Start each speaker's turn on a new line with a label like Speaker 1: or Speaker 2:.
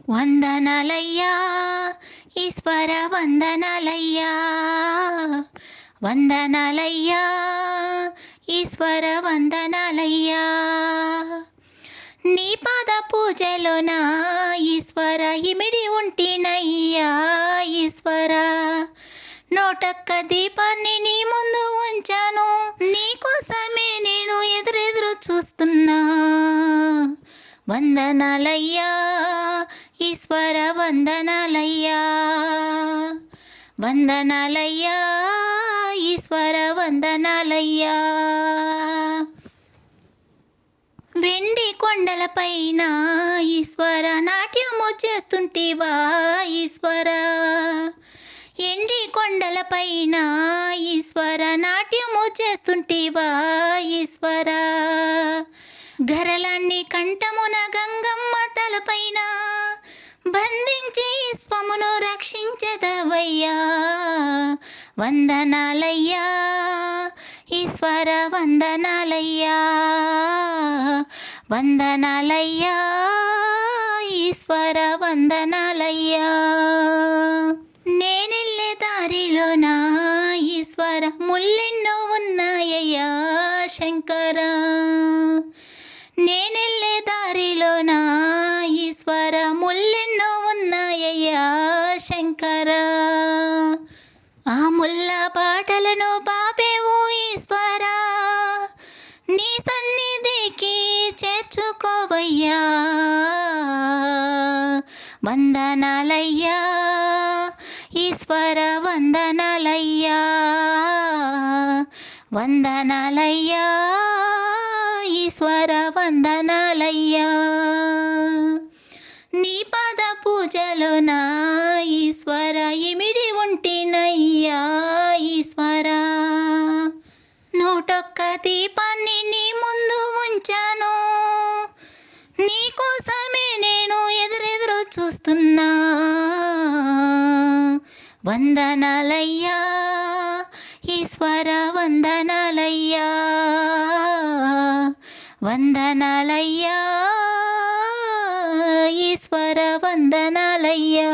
Speaker 1: వందనాలయ్యా ఈశ్వర వందనాలయ్యా, వందనాలయ్యా ఈశ్వర వందనాలయ్యా. నీ పాద పూజలోన ఈశ్వర ఇమిడి ఉంటినయ్యా ఈశ్వర. నోటొక్క దీపాన్ని నీ ముందు ఉంచాను, నీ కోసమే నేను ఎదురెదురు చూస్తున్నా. వందనాలయ్యా ఈశ్వర వందనాలయ్యా, వందనాలయ్యా ఈశ్వర వందనాలయ్యా. వెండి కొండలపైన ఈశ్వర నాట్యము చేస్తుంటివా ఈశ్వర. ఎండి కొండలపైన ఈశ్వర నాట్యము చేస్తుంటివా ఈశ్వర. గరలన్నీ కంఠమున గంగమ్మ తలపైన బంధించి స్వమును రక్షించదవయ్యా. వందనాలయ్యా ఈశ్వర వందనాలయ్యా, వందనాలయ్యా ఈశ్వర వందనాలయ్యా. నేనెళ్ళే దారిలోన ఈశ్వర ముల్లెన్నో ఉన్నాయ్యా శంకర. నేనెళ్ళే దారిలోన ఈశ్వర ముల్లెన్నో ఉన్నాయ్యా శంకర. ఆ ముల్ల పాటలను పాపేవో ఈశ్వర, నీ సన్నిధికి చేర్చుకోవయ్యా. వందనాలయ్యా ఈశ్వర వందనాలయ్యా, వందనాలయ్యా ఈశ్వర వందనాలయ్యా. నీ పాద పూజలోన ఈశ్వర ఇమిడి ఉంటినయ్యా ఈశ్వర. నూటొక్క దీపాన్ని నీ ముందు ఉంచాను, నీ కోసమే నేను ఎదురెదురు చూస్తున్నా. వందనాలయ్యా ఈశ్వర వందనాలయ్యా, వందనాలయ్యా ఈశ్వర వందనాలయ్యా.